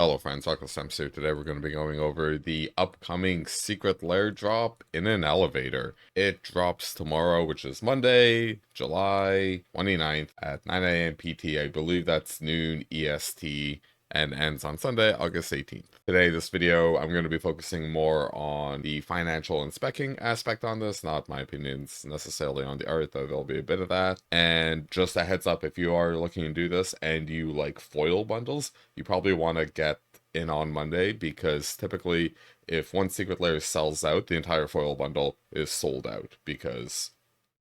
Hello friends, Sam here. Today we're going to be going over the upcoming Secret Lair drop in an elevator. It drops tomorrow, which is Monday, July 29th at 9 a.m. PT. I believe that's noon EST and ends on Sunday, August 18th. Today, this video, I'm going to be focusing more on the financial and specking aspect on this, not my opinions necessarily on the art, though there'll be a bit of that. And just a heads up, if you are looking to do this and you like foil bundles, you probably want to get in on Monday, because typically if one Secret Lair sells out, the entire foil bundle is sold out because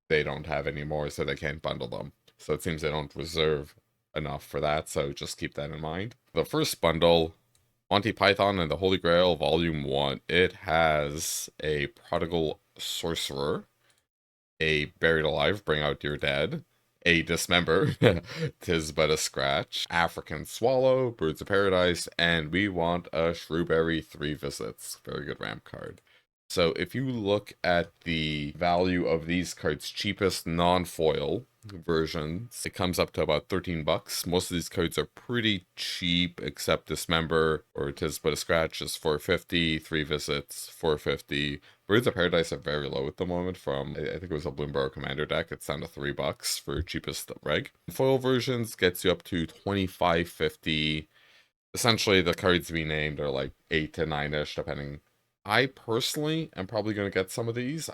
they don't have any more, so they can't bundle them. So it seems they don't reserve enough for that, so just keep that in mind. The first bundle, Monty Python and the Holy Grail Volume 1, it has a Prodigal Sorcerer, a Buried Alive, Bring Out Your Dead, a Dismember, Tis But a Scratch, African Swallow, Birds of Paradise, and we want a Shrewberry 3 Visits. Very good ramp card. So if you look at the value of these cards, cheapest non-foil versions, it comes up to about 13 bucks. Most of these cards are pretty cheap, except Dismember or Tis But a Scratch is 450, 3 Visits, 450. Birds of Paradise are very low at the moment from, I think it was a BLOOMBURROW Commander deck. It's down to 3 bucks for cheapest reg. Foil versions gets you up to 25.50. Essentially, the cards we named are like 8 to 9-ish, depending. I personally am probably going to get some of these.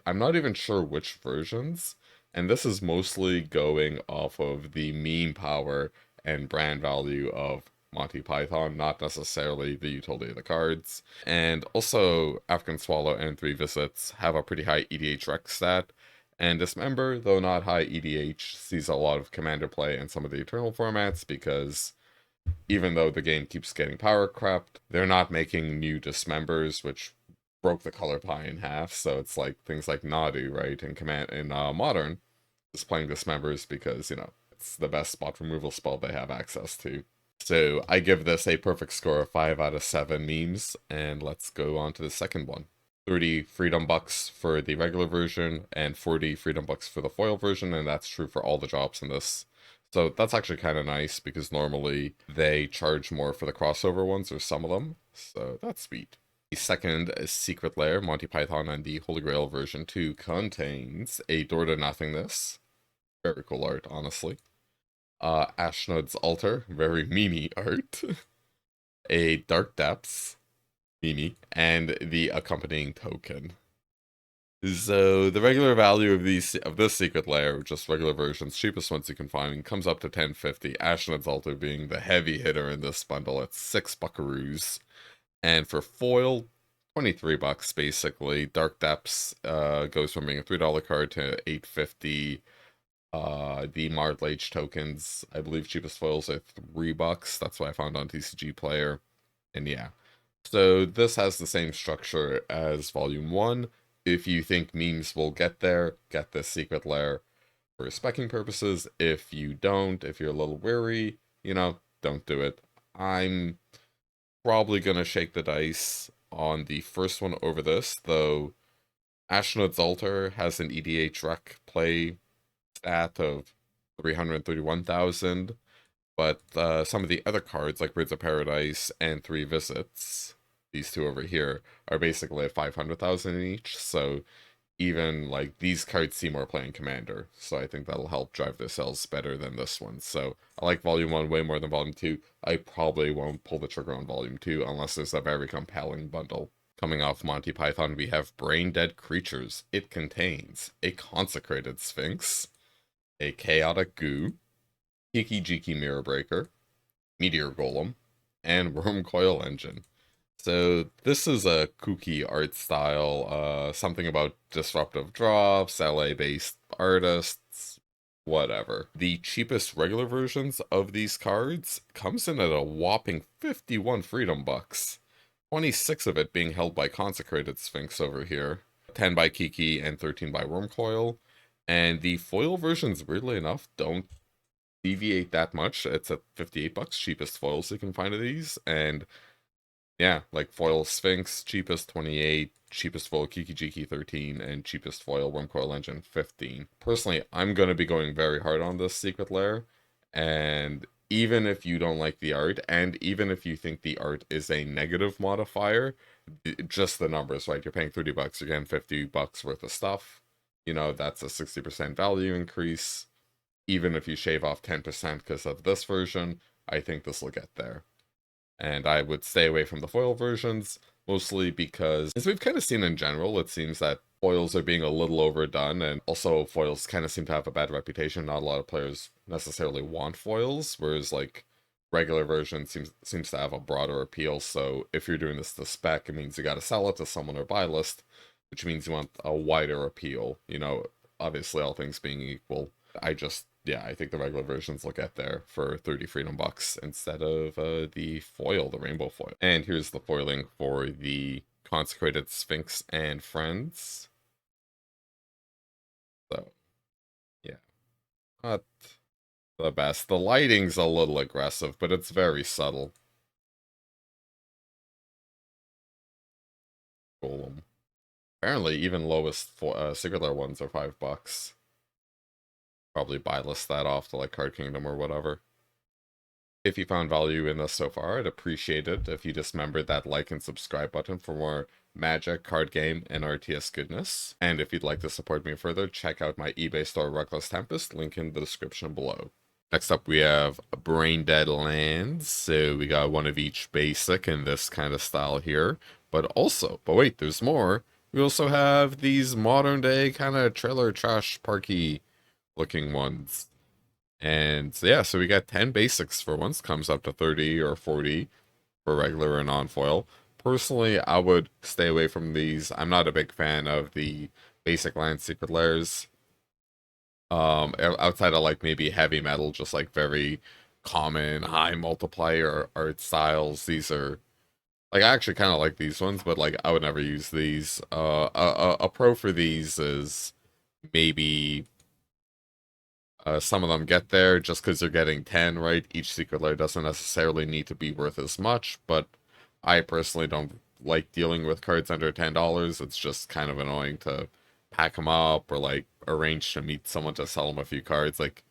I'm not even sure which versions, and this is mostly going off of the meme power and brand value of Monty Python, not necessarily the utility of the cards. And also, African Swallow and 3 Visits have a pretty high EDH rec stat, and Dismember, though not high EDH, sees a lot of commander play in some of the Eternal formats, because even though the game keeps getting power crept, they're not making new Dismembers, which broke the color pie in half. So it's like things like Nadu, right, in Modern, is playing Dismembers because, it's the best spot removal spell they have access to. So I give this a perfect score of 5 out of 7 memes, and let's go on to the second one. 30 freedom bucks for the regular version and 40 freedom bucks for the foil version, and that's true for all the drops in this. So that's actually kind of nice, because normally they charge more for the crossover ones, or some of them, so that's sweet. The second Secret Lair, Monty Python and the Holy Grail version 2, contains a Door to Nothingness. Very cool art, honestly. Ashnod's Altar, very memey art. A Dark Depths, memey, and the accompanying token. So the regular value of this Secret Lair, just regular versions, cheapest ones you can find, comes up to 10.50. Ashnod's Altar being the heavy hitter in this bundle at 6 buckaroos. And for foil, 23 bucks basically. Dark Depths goes from being a $3 card to 8.50. The Mardlage tokens, I believe cheapest foils are 3 bucks. That's what I found on TCG Player. And yeah. So this has the same structure as Volume 1. If you think memes will get there, get this Secret Lair for specking purposes. If you don't, if you're a little wary, don't do it. I'm probably going to shake the dice on the first one over this, though Ashnod's Altar has an EDH rec play stat of 331,000, but some of the other cards, like Birds of Paradise and 3 Visits, these two over here, are basically at 500,000 each, so even like these cards see more playing Commander, so I think that'll help drive their sales better than this one. So I like Volume 1 way more than Volume 2. I probably won't pull the trigger on Volume 2 unless there's a very compelling bundle. Coming off Monty Python, we have Brain Dead Creatures. It contains a Consecrated Sphinx, a Chaotic Goo, Kiki Jiki Mirror Breaker, Meteor Golem, and Wormcoil Engine. So this is a kooky art style, something about disruptive drops, LA-based artists, whatever. The cheapest regular versions of these cards comes in at a whopping 51 freedom bucks. 26 of it being held by Consecrated Sphinx over here, 10 by Kiki and 13 by Wormcoil. And the foil versions, weirdly enough, don't deviate that much. It's at 58 bucks, cheapest foils you can find of these, and yeah, like foil Sphinx, cheapest 28, cheapest foil Kiki Jiki 13, and cheapest foil Wormcoil Engine 15. Personally, I'm going to be going very hard on this Secret Lair, and even if you don't like the art, and even if you think the art is a negative modifier, just the numbers, right? You're paying $30, you're getting $50 worth of stuff. You know, that's a 60% value increase. Even if you shave off 10% because of this version, I think this will get there. And I would stay away from the foil versions, mostly because, as we've kind of seen in general, it seems that foils are being a little overdone, and also foils kind of seem to have a bad reputation. Not a lot of players necessarily want foils, whereas like regular version seems to have a broader appeal. So if you're doing this to spec, it means you got to sell it to someone or buy list, which means you want a wider appeal. You know, obviously all things being equal. Yeah, I think the regular versions will get there for 30 freedom bucks instead of the foil, the rainbow foil. And here's the foiling for the Consecrated Sphinx and Friends. So, yeah, not the best. The lighting's a little aggressive, but it's very subtle. Golem. Apparently, even lowest Secret Lair ones are $5. Probably buy list that off to like Card Kingdom or whatever. If you found value in this so far, I'd appreciate it if you dismembered that like and subscribe button for more Magic, card game, and RTS goodness. And if you'd like to support me further, check out my eBay store Reckless Tempest, link in the description below. Next up we have Brain Dead Lands, so we got one of each basic in this kind of style here. But wait, there's more. We also have these modern day kind of trailer trash parky looking ones. And so, yeah, so we got 10 basics for once, comes up to 30 or 40 for regular and non-foil. Personally, I would stay away from these. I'm not a big fan of the basic land Secret Lairs. Outside of like maybe heavy metal, just like very common high multiplier art styles. These are like I actually kind of like these ones, but like I would never use these. A pro for these is maybe some of them get there just because they're getting 10, right? Each Secret Lair doesn't necessarily need to be worth as much, but I personally don't like dealing with cards under $10. It's just kind of annoying to pack them up or like arrange to meet someone to sell them a few cards. Like,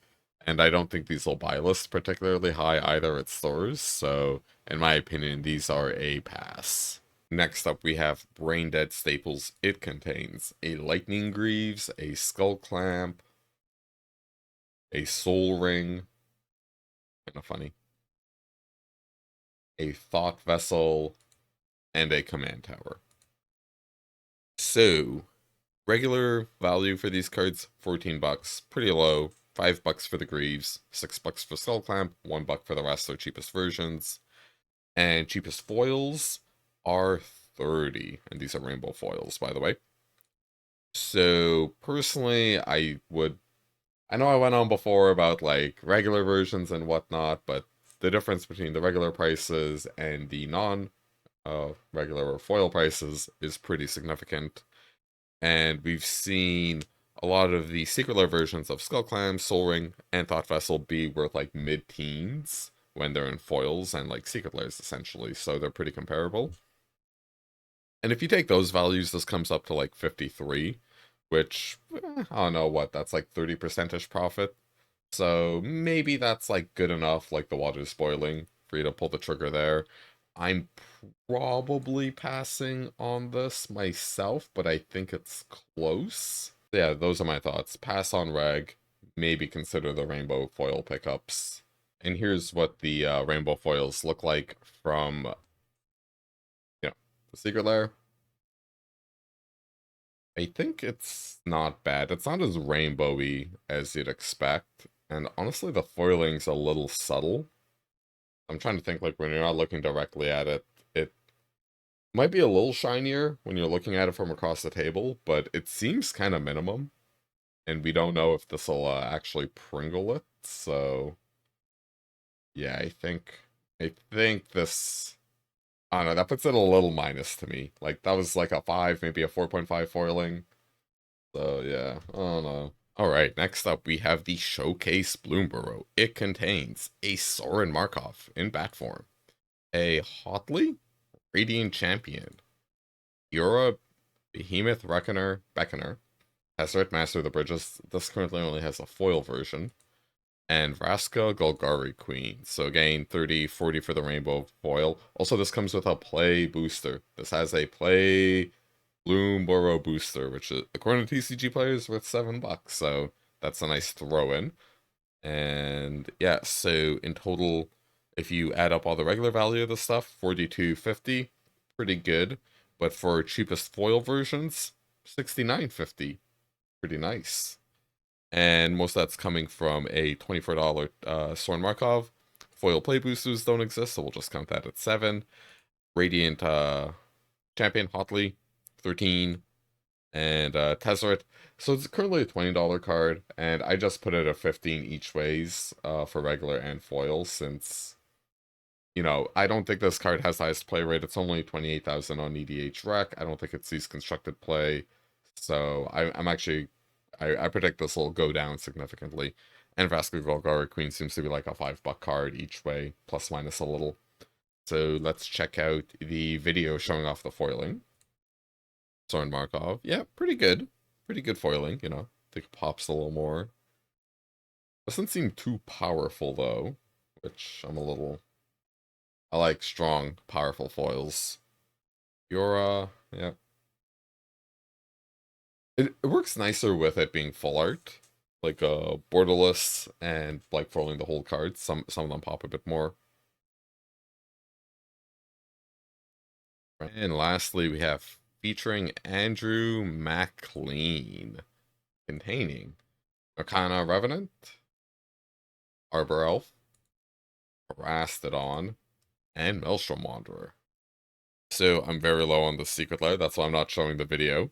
and I don't think these will buy lists particularly high either at stores. So, in my opinion, these are a pass. Next up, we have Brain Dead Staples. It contains a Lightning Greaves, a Skull Clamp, a Soul Ring, kind of funny, a Thought Vessel, and a Command Tower. So, regular value for these cards, $14, pretty low. $5 for the Greaves, $6 for Skull Clamp, $1 for the rest are cheapest versions. And cheapest foils are 30, and these are rainbow foils, by the way. So, personally, I know I went on before about like regular versions and whatnot, but the difference between the regular prices and the non-regular or foil prices is pretty significant. And we've seen a lot of the Secret Lair versions of Skull Clam, Soul Ring, and Thought Vessel be worth like mid-teens when they're in foils and like Secret Lairs essentially, so they're pretty comparable. And if you take those values, this comes up to like 53, which, I don't know what, that's like 30%-ish profit. So maybe that's like good enough, like the water's boiling, for you to pull the trigger there. I'm probably passing on this myself, but I think it's close. Yeah, those are my thoughts. Pass on reg, maybe consider the rainbow foil pickups. And here's what the rainbow foils look like from, the Secret Lair. I think it's not bad. It's not as rainbowy as you'd expect. And honestly, the foiling's a little subtle. I'm trying to think, like, when you're not looking directly at it, it might be a little shinier when you're looking at it from across the table, but it seems kind of minimum. And we don't know if this will actually Pringle it, so... Yeah, I think this... I don't know, that puts it a little minus to me. Like, that was like a 5, maybe a 4.5 foiling. So, yeah, I don't know. Alright, next up we have the Showcase BLOOMBURROW. It contains a Soren Markov in bat form, a Hotley Radiant Champion, Yura Behemoth Beckoner, Tezzeret Master of the Bridges. This currently only has a foil version. and Vraska Golgari Queen. So again, 30, 40 for the rainbow foil. Also, this comes with a play booster. This has a play BLOOMBURROW booster, which is, according to TCG players, worth $7. So that's a nice throw in. And yeah, so in total, if you add up all the regular value of the stuff, 42.50, pretty good. But for cheapest foil versions, 69.50, pretty nice. And most of that's coming from a $24 Soren Markov. Foil play boosters don't exist, so we'll just count that at 7. Radiant Champion Hotley, 13. And Tezzeret. So it's currently a $20 card, and I just put it at 15 each ways for regular and foil, since, you know, I don't think this card has the highest play rate. It's only 28,000 on EDH Rec. I don't think it sees constructed play. So I'm actually, I predict this will go down significantly. And Vasco Golgari Queen seems to be like a $5 card each way, plus minus a little. So let's check out the video showing off the foiling. Soren Markov. Yeah, pretty good. Pretty good foiling, you know. I think it pops a little more. Doesn't seem too powerful, though, which I'm a little... I like strong, powerful foils. Yura, yeah. It works nicer with it being full art. Like, borderless and, like, foiling the whole card. Some of them pop a bit more. And lastly, we have featuring Andrew MACLEAN, containing Arcana Revenant, Arbor Elf, Rastodon, and Maelstrom Wanderer. So I'm very low on the Secret Lair, that's why I'm not showing the video.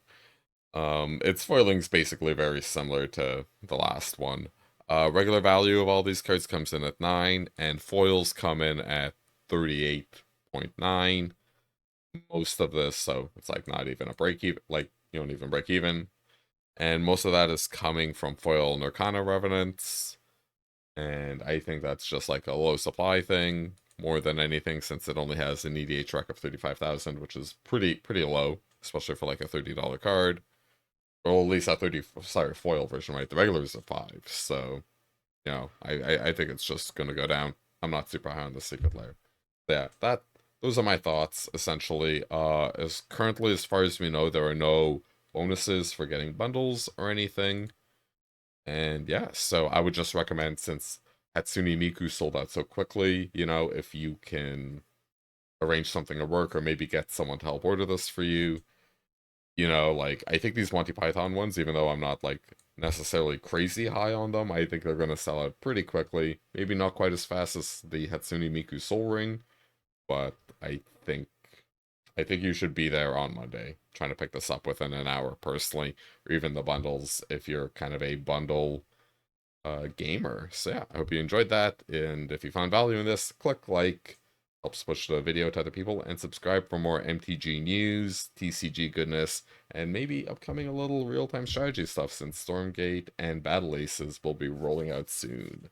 Its foiling's basically very similar to the last one. Regular value of all these cards comes in at 9, and foils come in at 38.9. Most of this, so it's like not even a break even, like you don't even break even. And most of that is coming from foil and Arcana Revenants. And I think that's just like a low supply thing more than anything, since it only has an EDH rec of 35,000, which is pretty low, especially for like a $30 card. Or at least a foil version, right? The regular is a 5, so you know, I think it's just gonna go down. I'm not super high on the Secret Lair. Yeah, those are my thoughts essentially. As currently, as far as we know, there are no bonuses for getting bundles or anything. And yeah, so I would just recommend, since Hatsune Miku sold out so quickly, you know, if you can arrange something to work or maybe get someone to help order this for you, you know, like, I think these Monty Python ones, even though I'm not, like, necessarily crazy high on them, I think they're going to sell out pretty quickly. Maybe not quite as fast as the Hatsune Miku Soul Ring, but I think you should be there on Monday, trying to pick this up within an hour personally, or even the bundles if you're kind of a bundle gamer. So yeah, I hope you enjoyed that, and if you found value in this, click like, helps push the video to other people, and subscribe for more MTG news, TCG goodness, and maybe upcoming a little real-time strategy stuff, since Stormgate and Battle Aces will be rolling out soon.